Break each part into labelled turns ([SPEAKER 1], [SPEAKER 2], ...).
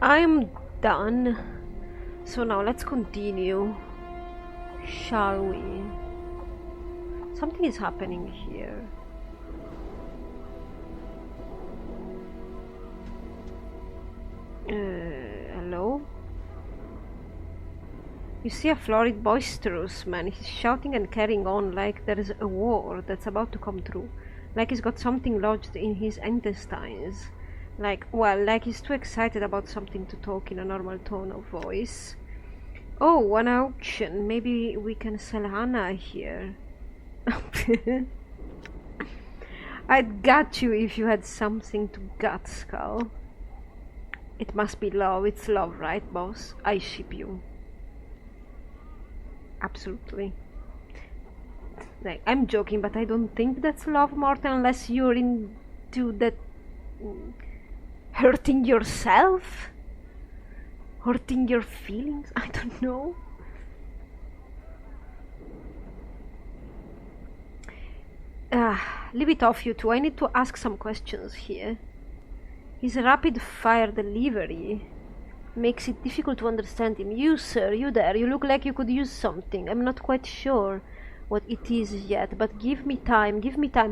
[SPEAKER 1] I'm done. So now let's continue. Shall we? Something is happening here. Hello? You see a florid, boisterous man. He's shouting and carrying on like there's a war that's about to come through. Like he's got something lodged in his intestines. Like he's too excited about something to talk in a normal tone of voice. Oh, an auction. Maybe we can sell Hannah here. I'd gut you if you had something to gut, Skull. It must be love. It's love, right, boss? I ship you. Absolutely. Like, I'm joking, but I don't think that's love, Martin, unless you're into that hurting yourself? Hurting your feelings? I don't know. Leave it off, you two. I need to ask some questions here. His rapid-fire delivery makes it difficult to understand him. You, sir, you there, you look like you could use something. I'm not quite sure what it is yet, but give me time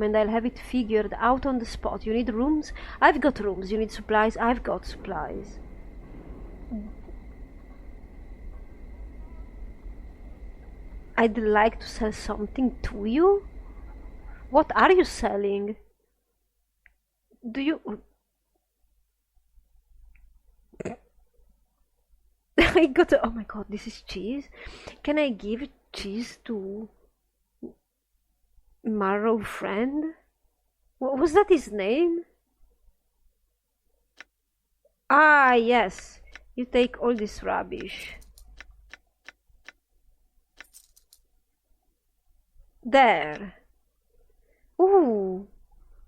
[SPEAKER 1] and I'll have it figured out on the spot. You need rooms? I've got rooms. You need supplies? I've got supplies. I'd like to sell something to you? What are you selling? Do you... I got oh my god, this is cheese. Can I give cheese to Marrow friend? What was that his name? Ah, yes. You take all this rubbish. There. Ooh,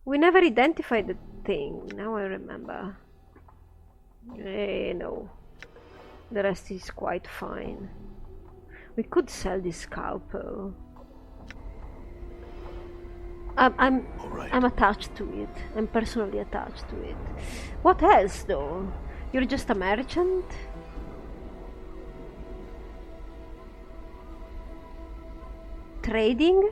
[SPEAKER 1] we never identified the thing. Now I remember. No. The rest is quite fine. We could sell this scalpel. I'm attached to it. I'm personally attached to it. What else, though? You're just a merchant? Trading?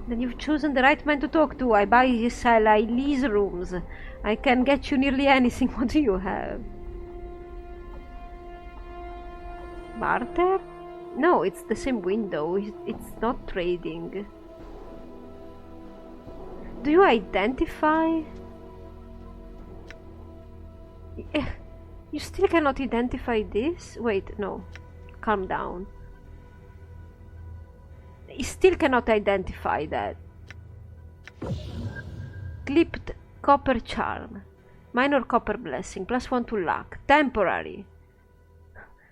[SPEAKER 1] Then you've chosen the right man to talk to. I buy, sell, I lease rooms. I can get you nearly anything. What do you have? Barter? No, it's the same window. It's not trading. Do you identify? You still cannot identify this? Wait, no. Calm down. You still cannot identify that. Clipped copper charm. Minor copper blessing. +1 to luck. Temporary.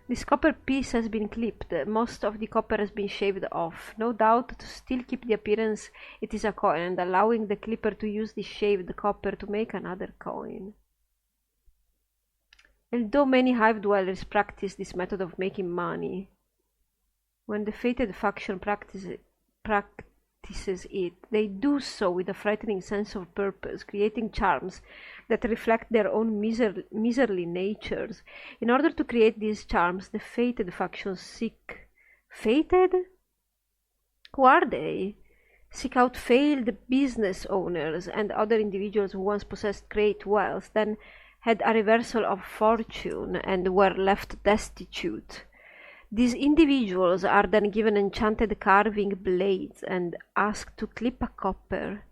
[SPEAKER 1] This copper piece has been clipped. Most of the copper has been shaved off. No doubt to still keep the appearance it is a coin, and allowing the clipper to use the shaved copper to make another coin. Although many hive dwellers practice this method of making money, when the fated faction practices it, they do so with a frightening sense of purpose, creating charms that reflect their own miserly natures. In order to create these charms, the fated factions seek... Fated? Who are they? Seek out failed business owners and other individuals who once possessed great wealth, then had a reversal of fortune and were left destitute. These individuals are then given enchanted carving blades and asked to clip a copper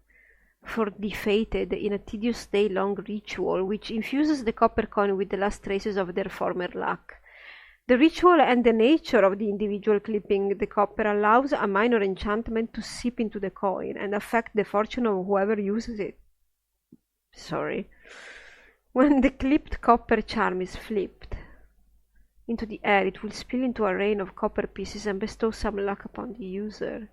[SPEAKER 1] for the fated in a tedious day-long ritual which infuses the copper coin with the last traces of their former luck. The ritual and the nature of the individual clipping the copper allows a minor enchantment to seep into the coin and affect the fortune of whoever uses it. Sorry. When the clipped copper charm is flipped into the air, it will spill into a rain of copper pieces and bestow some luck upon the user.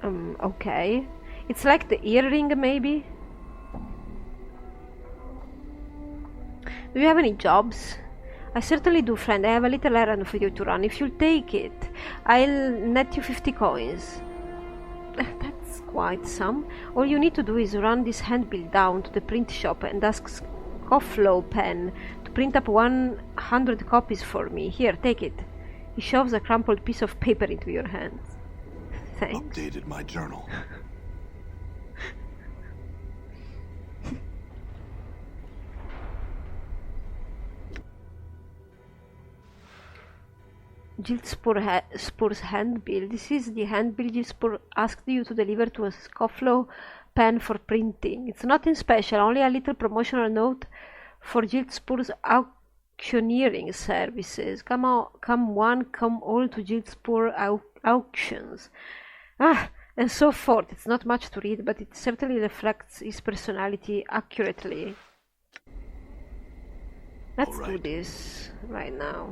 [SPEAKER 1] Okay. It's like the earring, maybe? Do you have any jobs? I certainly do, friend. I have a little errand for you to run. If you'll take it, I'll net you 50 coins. That's quite some. All you need to do is run this handbill down to the print shop and ask Cofflow pen to print up 100 copies for me. Here, take it. He shoves a crumpled piece of paper into your hands. Thanks.
[SPEAKER 2] Updated my journal.
[SPEAKER 1] Giltspur's handbill. This is the handbill Giltspur asked you to deliver to a Scofflow pen for printing. It's nothing special, only a little promotional note for Giltspur's auctioneering services. Come all to Giltspur auctions. And so forth. It's not much to read, but it certainly reflects his personality accurately. Let's do this right now.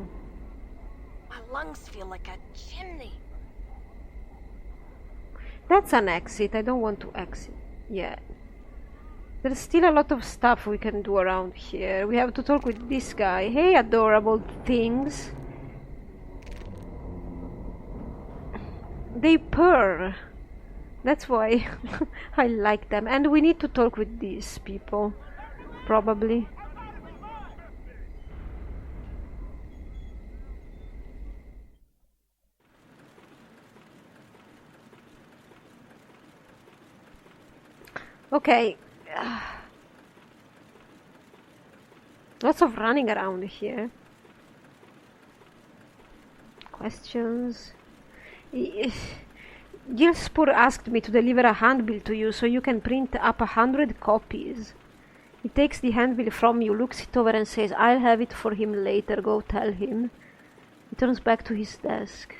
[SPEAKER 3] My lungs feel like a chimney.
[SPEAKER 1] That's an exit. I don't want to exit yet. There's still a lot of stuff we can do around here. We have to talk with this guy. Hey, adorable things. They purr. That's why I like them. And we need to talk with these people. Probably. Okay. Lots of running around here. Questions? Giltspur asked me to deliver a handbill to you so you can print up 100 copies. He takes the handbill from you, looks it over and says, I'll have it for him later, go tell him. He turns back to his desk.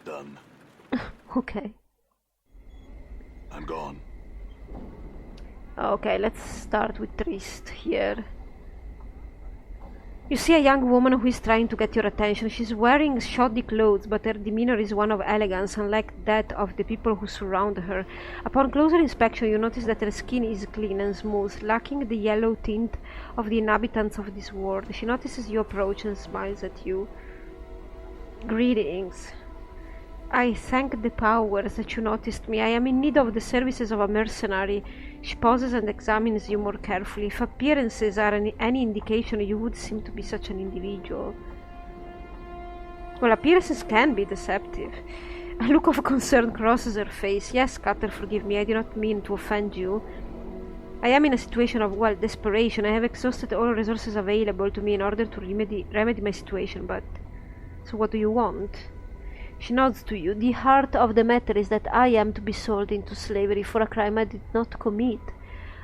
[SPEAKER 2] Done.
[SPEAKER 1] Okay.
[SPEAKER 2] I'm gone.
[SPEAKER 1] Okay, let's start with Trist here. You see a young woman who is trying to get your attention. She's wearing shoddy clothes, but her demeanor is one of elegance, unlike that of the people who surround her. Upon closer inspection, you notice that her skin is clean and smooth, lacking the yellow tint of the inhabitants of this world. She notices you approach and smiles at you. Greetings. I thank the powers that you noticed me. I am in need of the services of a mercenary. She pauses and examines you more carefully. If appearances are any indication, you would seem to be such an individual. Well, appearances can be deceptive. A look of concern crosses her face. Yes, Cutter, forgive me. I do not mean to offend you. I am in a situation of, well, desperation. I have exhausted all resources available to me in order to remedy my situation, but... So what do you want? She nods to you. The heart of the matter is that I am to be sold into slavery for a crime I did not commit.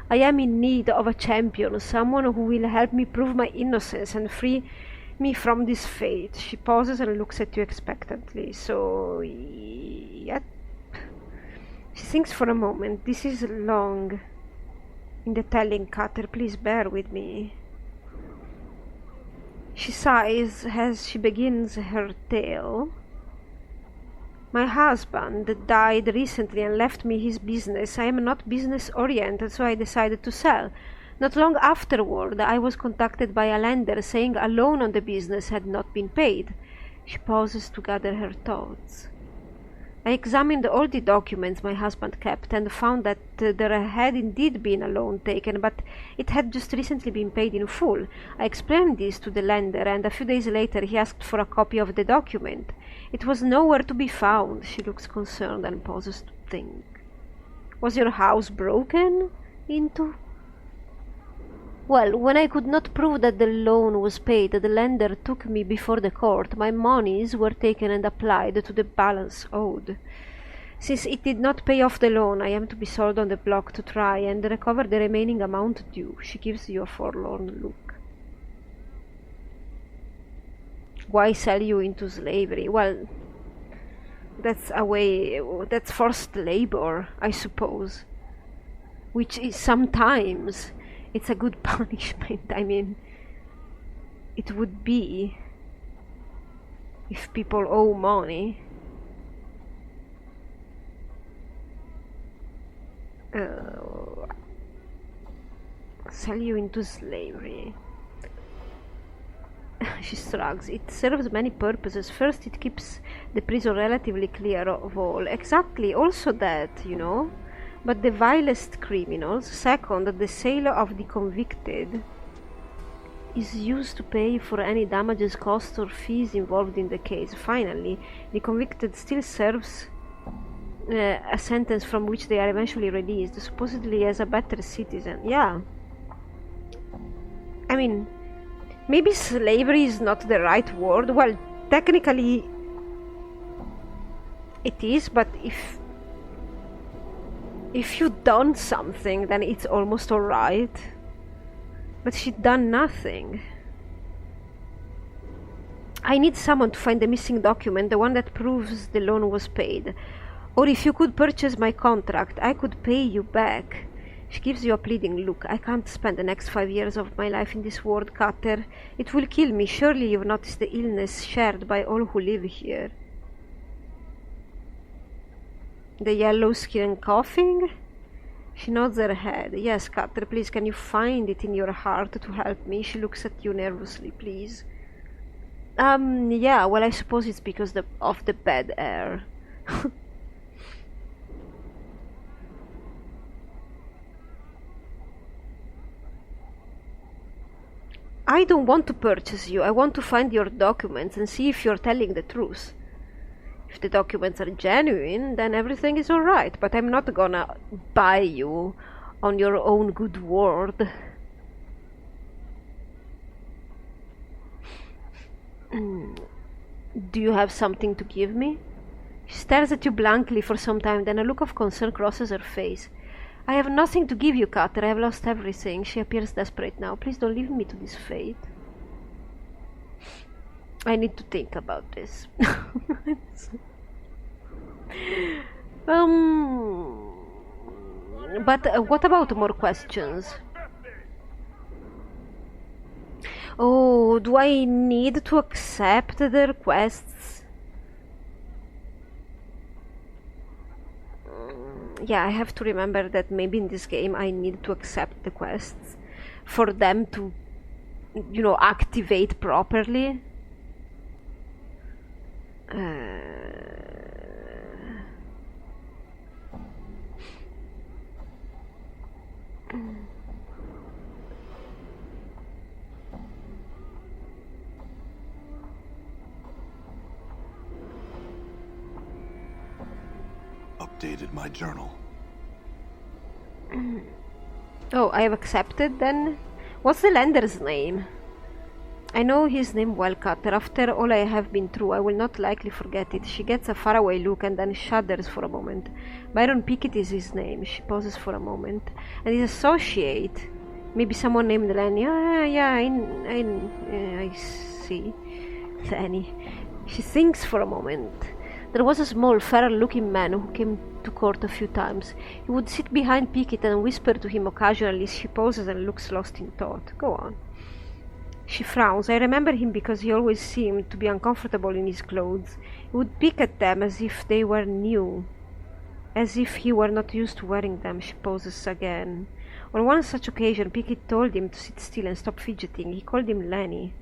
[SPEAKER 1] I am in need of a champion, someone who will help me prove my innocence and free me from this fate. She pauses and looks at you expectantly. So, yep. She thinks for a moment. This is long in the telling, Cutter. Please bear with me. She sighs as she begins her tale. My husband died recently and left me his business. I am not business-oriented, so I decided to sell. Not long afterward, I was contacted by a lender saying a loan on the business had not been paid. She pauses to gather her thoughts. I examined all the documents my husband kept and found that there had indeed been a loan taken, but it had just recently been paid in full. I explained this to the lender, and a few days later he asked for a copy of the document. It was nowhere to be found. She looks concerned and pauses to think. Was your house broken into? Well, when I could not prove that the loan was paid, the lender took me before the court. My monies were taken and applied to the balance owed. Since it did not pay off the loan, I am to be sold on the block to try and recover the remaining amount due. She gives you a forlorn look. Why sell you into slavery? Well, that's forced labor, I suppose. Which is sometimes... It's a good punishment. I mean, it would be if people owe money. Sell you into slavery. She shrugs. It serves many purposes. First, it keeps the prison relatively clear of all. Exactly. Also that, you know. but the vilest criminals. Second, the sale of the convicted is used to pay for any damages, costs or fees involved in the case. Finally, the convicted still serves a sentence from which they are eventually released, supposedly as a better citizen. Yeah. I mean, maybe slavery is not the right word. Well, technically it is, but if you done something, then it's almost alright. But she done nothing. I need someone to find the missing document, the one that proves the loan was paid. Or if you could purchase my contract, I could pay you back. She gives you a pleading look. I can't spend the next 5 years of my life in this world, Cutter. It will kill me. Surely you've noticed the illness shared by all who live here. The yellow skin and coughing? She nods her head. Yes, Cutter, please, can you find it in your heart to help me? She looks at you nervously, please. Yeah, well, I suppose it's because of the bad air. I don't want to purchase you. I want to find your documents and see if you're telling the truth. If the documents are genuine, then everything is alright, but I'm not gonna buy you on your own good word. Do you have something to give me? She stares at you blankly for some time, then a look of concern crosses her face. I have nothing to give you, Cutter. I have lost everything. She appears desperate now. Please don't leave me to this fate. I need to think about this. But what about more questions? Oh, do I need to accept the requests? Yeah, I have to remember that maybe in this game I need to accept the quests for them to, you know, activate properly.
[SPEAKER 2] Updated my journal.
[SPEAKER 1] Oh, I have accepted then? What's the lender's name? I know his name well, Cutter. After all I have been through, I will not likely forget it. She gets a faraway look and then shudders for a moment. Byron Pickett is his name. She pauses for a moment. And his associate? Maybe someone named Lenny. I see. Lenny. She thinks for a moment. There was a small, feral-looking man who came to court a few times. He would sit behind Pickett and whisper to him occasionally. She pauses and looks lost in thought. Go on. She frowns. I remember him because he always seemed to be uncomfortable in his clothes. He would pick at them as if they were new, as if he were not used to wearing them. She pauses again. On one such occasion, Pickett told him to sit still and stop fidgeting. He called him Lenny.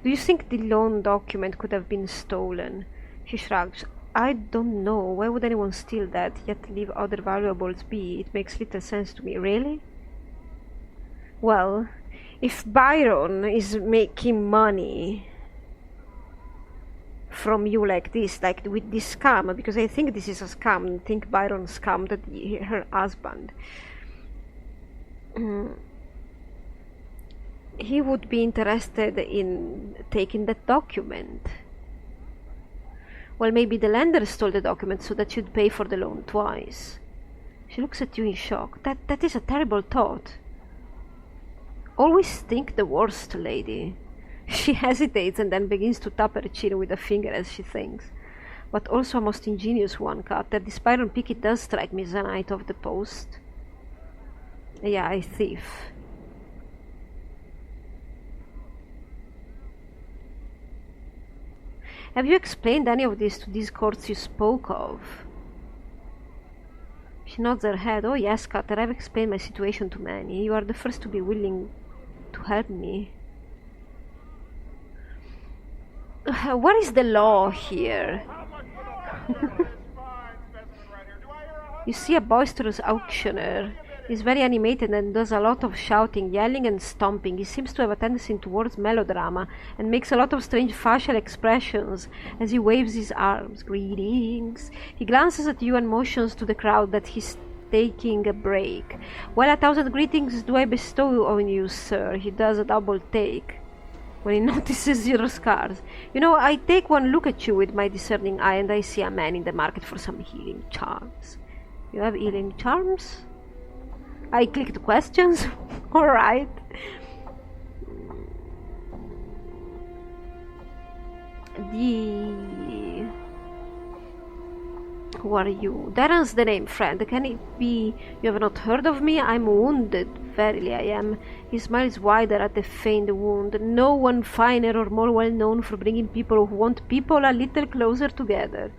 [SPEAKER 1] Do you think the loan document could have been stolen? She shrugs. I don't know. Why would anyone steal that, yet leave other valuables be? It makes little sense to me. Really? Well, if Byron is making money from you like this, like with this scam, because I think this is a scam. I think Byron scammed her husband. He would be interested in taking that document. Well, maybe the lender stole the document so that she'd pay for the loan twice. She looks at you in shock. That is a terrible thought. Always think the worst, lady. She hesitates and then begins to tap her chin with a finger as she thinks. But also a most ingenious one, Cutter. This Byron Pickett does strike me as a knight of the post. Yeah, a thief. Have you explained any of this to these courts you spoke of? She nods her head. Oh yes, Cutter, I've explained my situation to many. You are the first to be willing to help me. What is the law here? You see a boisterous auctioneer. He's very animated and does a lot of shouting, yelling and stomping. He seems to have a tendency towards melodrama and makes a lot of strange facial expressions as he waves his arms. Greetings. He glances at you and motions to the crowd that he's taking a break. Well, 1,000 greetings do I bestow on you, sir. He does a double take when he notices your scars. You know, I take one look at you with my discerning eye and I see a man in the market for some healing charms. You have healing charms? I clicked questions. Alright. Who are you? Darren's the name, friend. Can it be you have not heard of me? I'm wounded. Verily I am. His smile is wider at the feigned wound. No one finer or more well known for bringing people who want people a little closer together.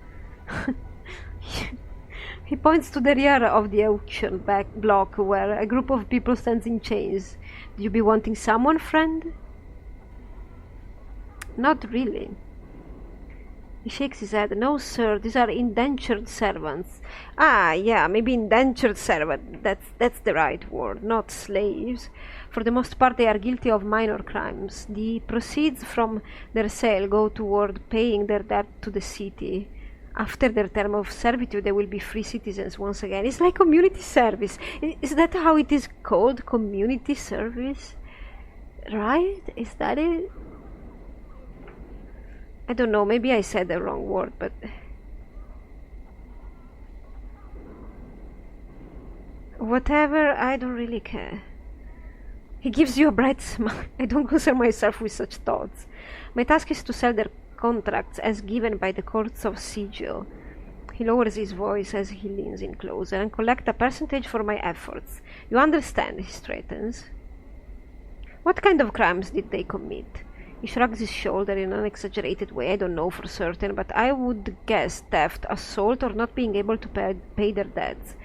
[SPEAKER 1] He points to the rear of the auction block where a group of people stands in chains. Do you be wanting someone, friend? Not really. He shakes his head. No, sir, these are indentured servants. Ah, yeah, maybe indentured servant. That's the right word, not slaves. For the most part, they are guilty of minor crimes. The proceeds from their sale go toward paying their debt to the city. After their term of servitude, they will be free citizens once again. It's like community service. Is that how it is called? Community service? Right? Is that it? I don't know, maybe I said the wrong word, but... Whatever, I don't really care. He gives you a bright smile. I don't concern myself with such thoughts. My task is to sell their contracts as given by the courts of sigil. He lowers his voice as he leans in closer and collect a percentage for my efforts. You understand, he straightens. What kind of crimes did they commit? He shrugs his shoulder in an exaggerated way. I don't know for certain, but I would guess theft, assault, or not being able to pay their debts.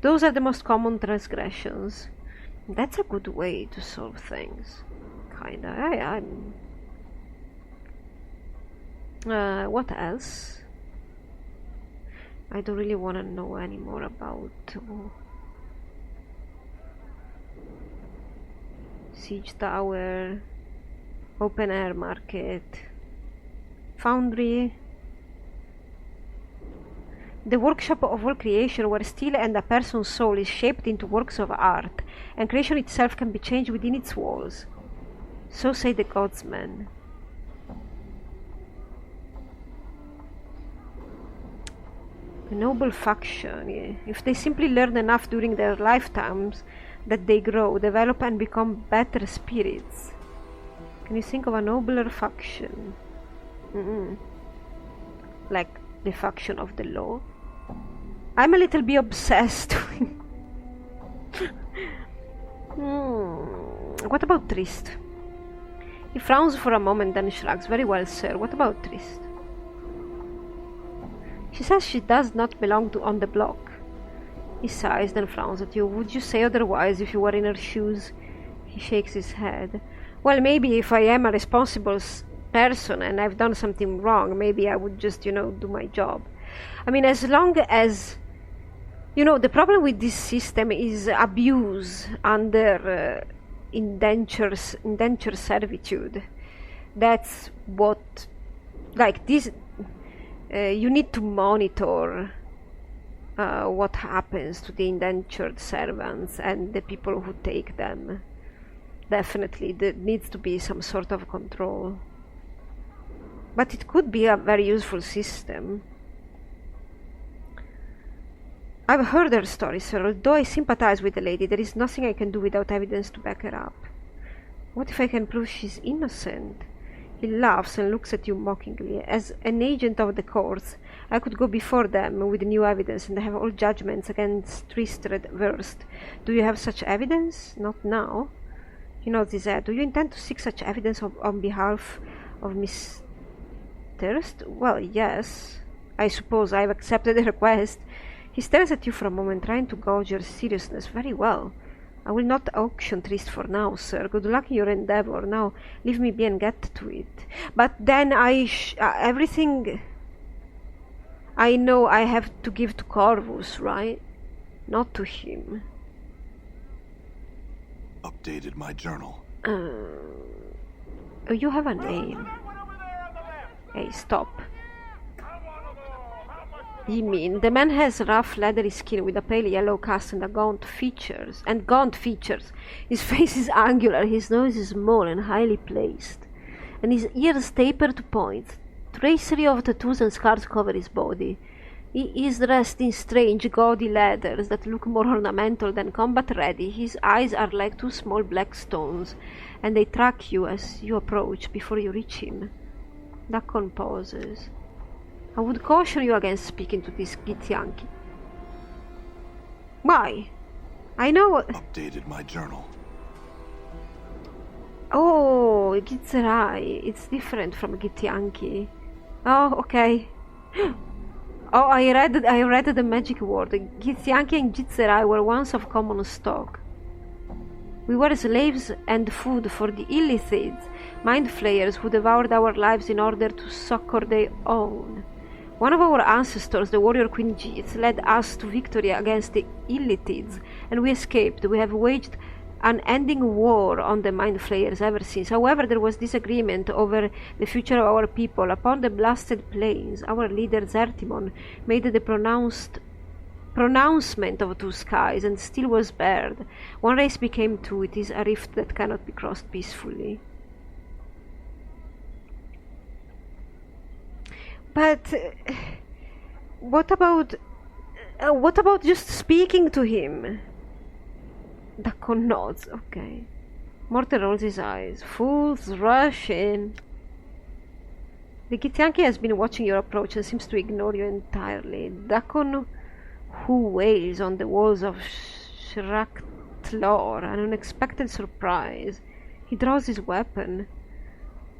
[SPEAKER 1] Those are the most common transgressions. That's a good way to solve things. Kinda. What else? I don't really want to know any more about Siege Tower, Open Air Market, Foundry, the workshop of all creation, where steel and a person's soul is shaped into works of art, and creation itself can be changed within its walls. So say the godsmen. A noble faction, yeah. If they simply learn enough during their lifetimes, that they grow, develop and become better spirits. Can you think of a nobler faction? Like the faction of the law? I'm a little bit obsessed with... What about Trist? He frowns for a moment, then shrugs. Very well, sir. What about Trist? She says she does not belong on the block. He sighs, then frowns at you. Would you say otherwise if you were in her shoes? He shakes his head. Well, maybe if I am a responsible person and I've done something wrong, maybe I would just, do my job. I mean, as long as... the problem with this system is abuse under indentured servitude. That's what... Like, this... you need to monitor what happens to the indentured servants and the people who take them. Definitely, there needs to be some sort of control. But it could be a very useful system. I've heard her story, sir. Although I sympathize with the lady, there is nothing I can do without evidence to back her up. What if I can prove she's innocent? He laughs and looks at you mockingly. As an agent of the courts, I could go before them with new evidence and have all judgments against Trist reversed. Do you have such evidence? Not now. He nods his head. Do you intend to seek such evidence on behalf of Miss Thirst? Well, yes. I suppose I've accepted the request. He stares at you for a moment, trying to gauge your seriousness. Very well. I will not auction Trist for now, sir. Good luck in your endeavor. Now, leave me be and get to it. But then everything I know I have to give to Corvus, right? Not to him.
[SPEAKER 2] Updated my journal.
[SPEAKER 1] Oh, you have a name. Hey, stop. You mean the man has rough leathery skin with a pale yellow cast and gaunt features. His face is angular, his nose is small and highly placed, and his ears taper to points. Tracery of tattoos and scars cover his body. He is dressed in strange, gaudy leathers that look more ornamental than combat-ready. His eyes are like two small black stones, and they track you as you approach before you reach him. Dakon pauses. I would caution you against speaking to this Githyanki. Why? I know...
[SPEAKER 2] Updated my journal.
[SPEAKER 1] Oh, Gitzerai. It's different from Githyanki. Oh, okay. Oh, I read the magic word. Githyanki and Gitzerai were once of common stock. We were slaves and food for the Illithids, mind flayers who devoured our lives in order to succor their own. One of our ancestors, the warrior Queen Jitz, led us to victory against the Illithids, and we escaped. We have waged an ending war on the mind flayers ever since. However, there was disagreement over the future of our people. Upon the blasted plains, our leader Zertimon made the pronouncement of two skies and still was bared. One race became two. It is a rift that cannot be crossed peacefully. But what about just speaking to him? Dakon nods. Okay. Morten rolls his eyes. Fools rush in. The Githyanki has been watching your approach and seems to ignore you entirely. Dakon, who wails on the walls of Shraktlor, an unexpected surprise. He draws his weapon.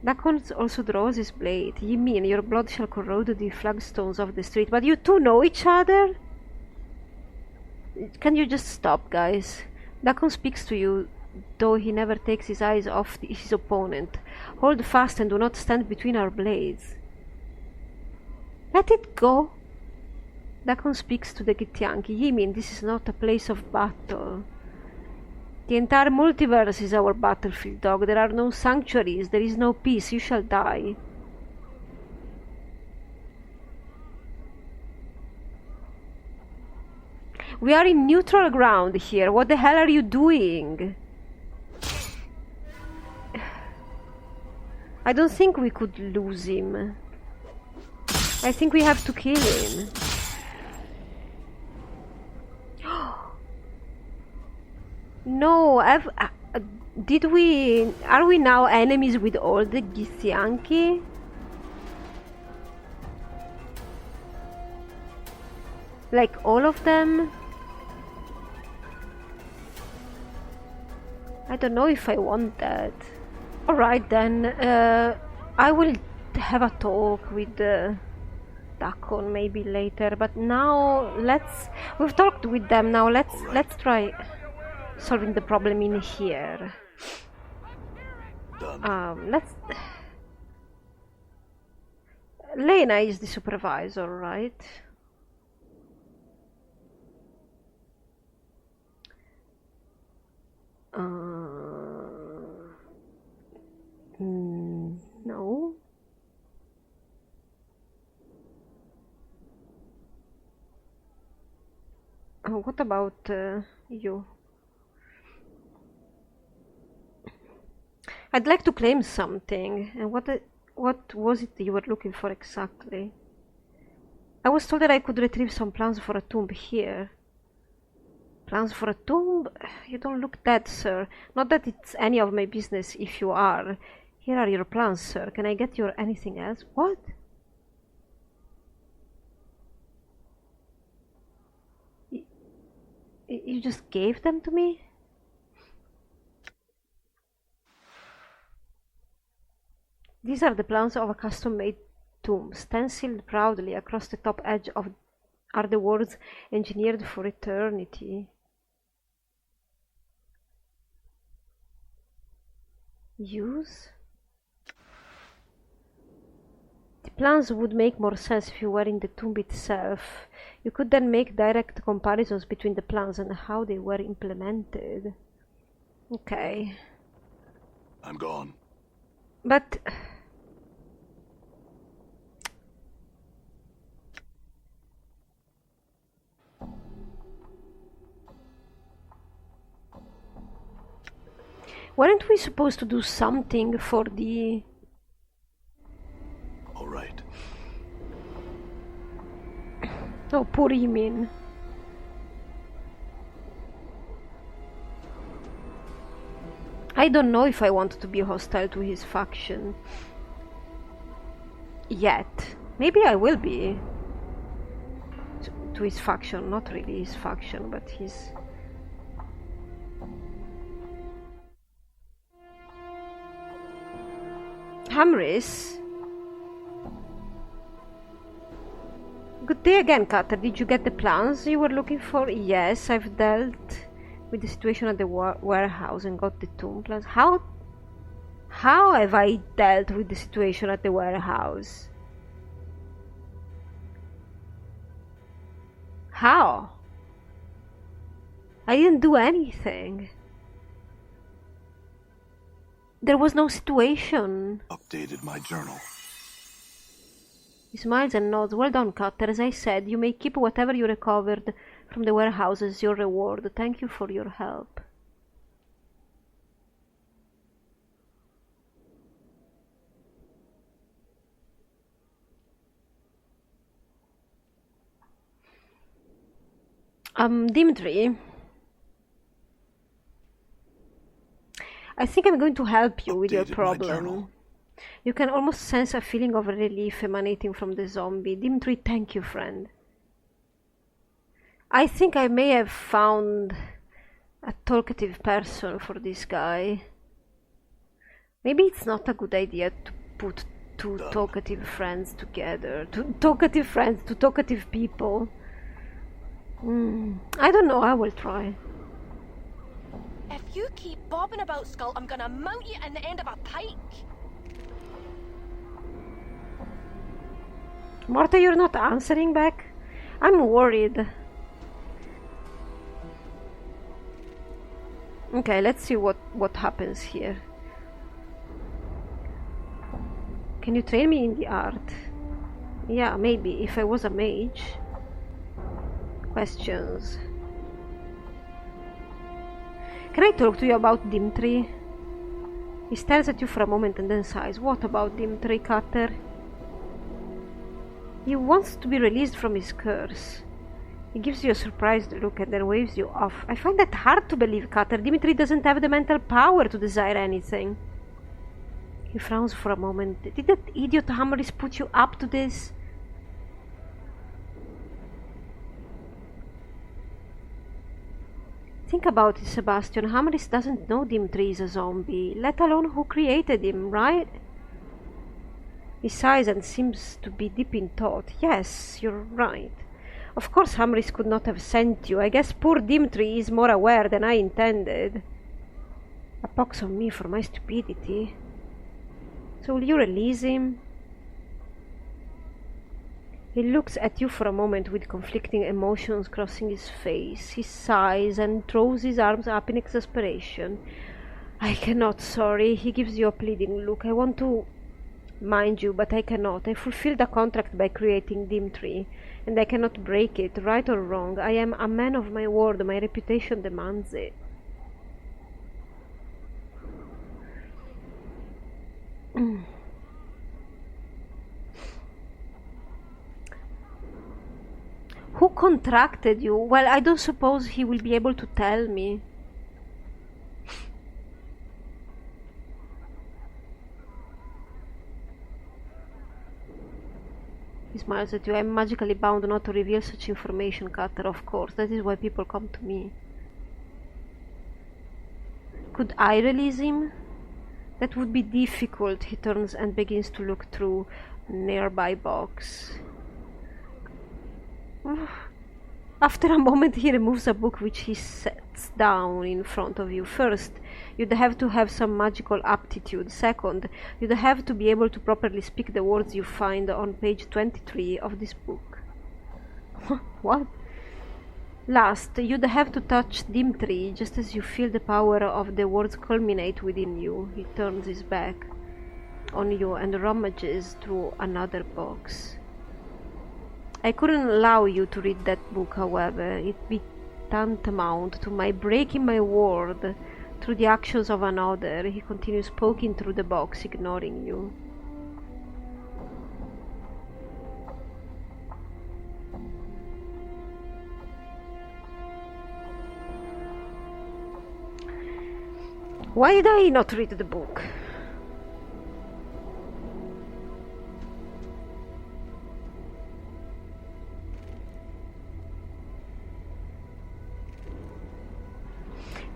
[SPEAKER 1] Dakon also draws his blade. Ye mean your blood shall corrode the flagstones of the street. But you two know each other? Can you just stop, guys? Dakon speaks to you, though he never takes his eyes off his opponent. Hold fast and do not stand between our blades. Let it go. Dakon speaks to the Githyanki. Ye mean this is not a place of battle. The entire multiverse is our battlefield, dog. There are no sanctuaries, there is no peace, you shall die. We are in neutral ground here, what the hell are you doing? I don't think we could lose him. I think we have to kill him. No, are we now enemies with all the Githyanki? Like all of them? I don't know if I want that. Alright then, I will have a talk with Dakon maybe later, but now we've talked with them, now let's try solving the problem in here.
[SPEAKER 2] Done.
[SPEAKER 1] Lena is the supervisor, right? No. What about you? I'd like to claim something. And what was it you were looking for exactly? I was told that I could retrieve some plans for a tomb here. Plans for a tomb? You don't look dead, sir. Not that it's any of my business if you are. Here are your plans, sir. Can I get your anything else? What? You just gave them to me? These are the plans of a custom-made tomb. Stenciled proudly across the top edge are the words "engineered for eternity." Use? The plans would make more sense if you were in the tomb itself. You could then make direct comparisons between the plans and how they were implemented. Okay.
[SPEAKER 2] I'm gone.
[SPEAKER 1] But... weren't we supposed to do something for the...
[SPEAKER 2] All right.
[SPEAKER 1] Oh, poor Emin. I don't know if I want to be hostile to his faction. Yet. Maybe I will be. To his faction, not really his faction, but his... Hamris? Good day again, Cutter. Did you get the plans you were looking for? Yes, I've dealt with the situation at the warehouse and got the tomb plans. How have I dealt with the situation at the warehouse? How? I didn't do anything. There was no situation.
[SPEAKER 2] Updated my journal.
[SPEAKER 1] He smiles and nods. Well done, Cutter. As I said, you may keep whatever you recovered from the warehouse as your reward. Thank you for your help. Dimitri, I think I'm going to help you with your problem. You can almost sense a feeling of relief emanating from the zombie. Dimitri, thank you, friend. I think I may have found a talkative person for this guy. Maybe it's not a good idea to put two talkative friends together. Two talkative friends, two talkative people. I don't know, I will try.
[SPEAKER 3] If you keep bobbing about, Skull, I'm gonna mount you in the end of a pike.
[SPEAKER 1] Marta, you're not answering back? I'm worried. Okay, let's see what happens here. Can you train me in the art? Yeah, maybe, if I was a mage. Questions. Can I talk to you about Dimitri? He stares at you for a moment and then sighs. What about Dimitri, Cutter? He wants to be released from his curse. He gives you a surprised look and then waves you off. I find that hard to believe, Cutter. Dimitri doesn't have the mental power to desire anything. He frowns for a moment. Did that idiot Hamris put you up to this? Think about it, Sebastian. Hamris doesn't know Dimitri is a zombie, let alone who created him, right? He sighs and seems to be deep in thought. Yes, you're right. Of course Hamris could not have sent you. I guess poor Dimitri is more aware than I intended. A pox on me for my stupidity. So will you release him? He looks at you for a moment with conflicting emotions crossing his face. He sighs and throws his arms up in exasperation. I cannot, sorry. He gives you a pleading look. I want to mind you, but I cannot. I fulfilled a contract by creating Dimitri, and I cannot break it, right or wrong. I am a man of my word. My reputation demands it. Who contracted you? Well, I don't suppose he will be able to tell me. He smiles at you. I am magically bound not to reveal such information, Cutter, of course. That is why people come to me. Could I release him? That would be difficult. He turns and begins to look through a nearby box. After a moment he removes a book which he sets down in front of you. First, you'd have to have some magical aptitude. Second, you'd have to be able to properly speak the words you find on page 23 of this book. What? Last, you'd have to touch Dim-Tree just as you feel the power of the words culminate within you. He turns his back on you and rummages through another box. I couldn't allow you to read that book, however. It'd be tantamount to my breaking my word through the actions of another. He continues poking through the box, ignoring you. Why did I not read the book?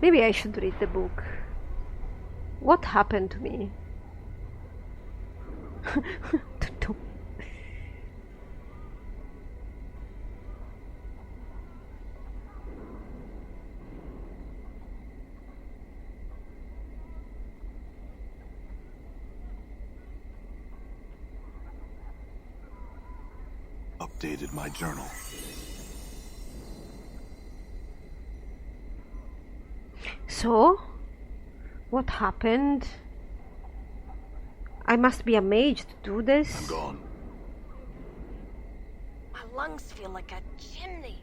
[SPEAKER 1] Maybe I should read the book. What happened to me?
[SPEAKER 2] Updated my journal.
[SPEAKER 1] So, what happened? I must be a mage to do this.
[SPEAKER 2] I'm gone.
[SPEAKER 3] My lungs feel like a chimney.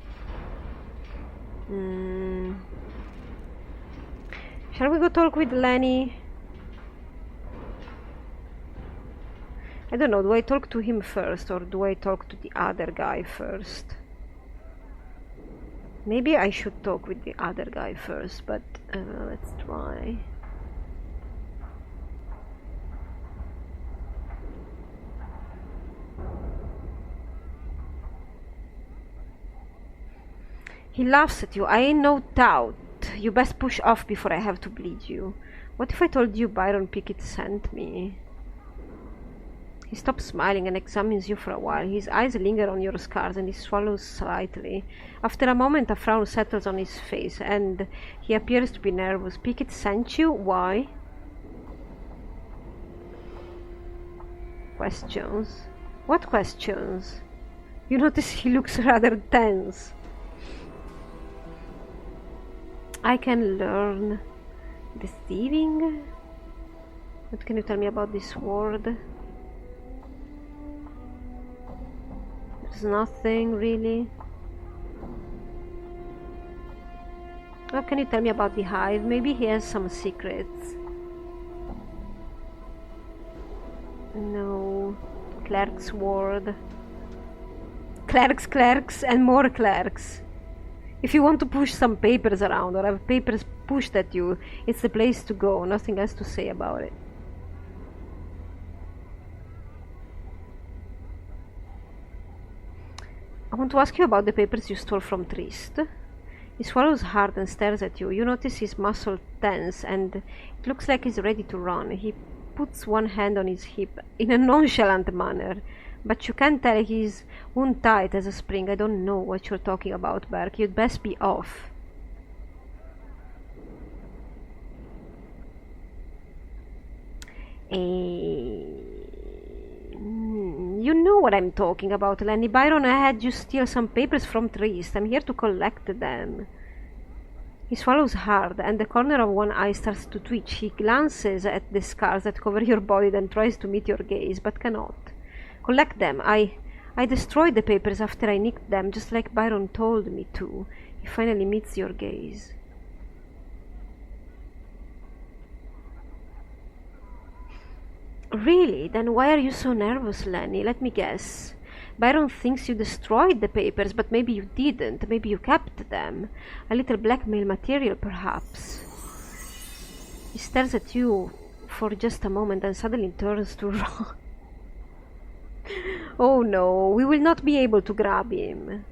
[SPEAKER 1] Shall we go talk with Lenny? I don't know, do I talk to him first or do I talk to the other guy first? Maybe I should talk with the other guy first, but let's try. He laughs at you. I ain't no doubt. You best push off before I have to bleed you. What if I told you Byron Pickett sent me? He stops smiling and examines you for a while. His eyes linger on your scars and he swallows slightly. After a moment, a frown settles on his face and he appears to be nervous. Pickett sent you? Why? Questions? What questions? You notice he looks rather tense. I can learn deceiving? What can you tell me about this word? There's nothing really. What can you tell me about the hive? Maybe he has some secrets. No. Clerk's ward. Clerks, and more clerks. If you want to push some papers around or have papers pushed at you, it's the place to go. Nothing else to say about it. I want to ask you about the papers you stole from Trist. He swallows hard and stares at you. You notice his muscle tense and it looks like he's ready to run. He puts one hand on his hip in a nonchalant manner, but you can tell he's wound tight as a spring. I don't know what you're talking about, Berk. You'd best be off. You know what I'm talking about, Lenny. Byron, I had you steal some papers from Trist. I'm here to collect them. He swallows hard, and the corner of one eye starts to twitch. He glances at the scars that cover your body, then tries to meet your gaze, but cannot. Collect them. I destroyed the papers after I nicked them, just like Byron told me to. He finally meets your gaze. Really? Then why are you so nervous, Lenny? Let me guess. Byron thinks you destroyed the papers, but maybe you didn't. Maybe you kept them. A little blackmail material, perhaps. He stares at you for just a moment and suddenly turns to run. Oh no, we will not be able to grab him.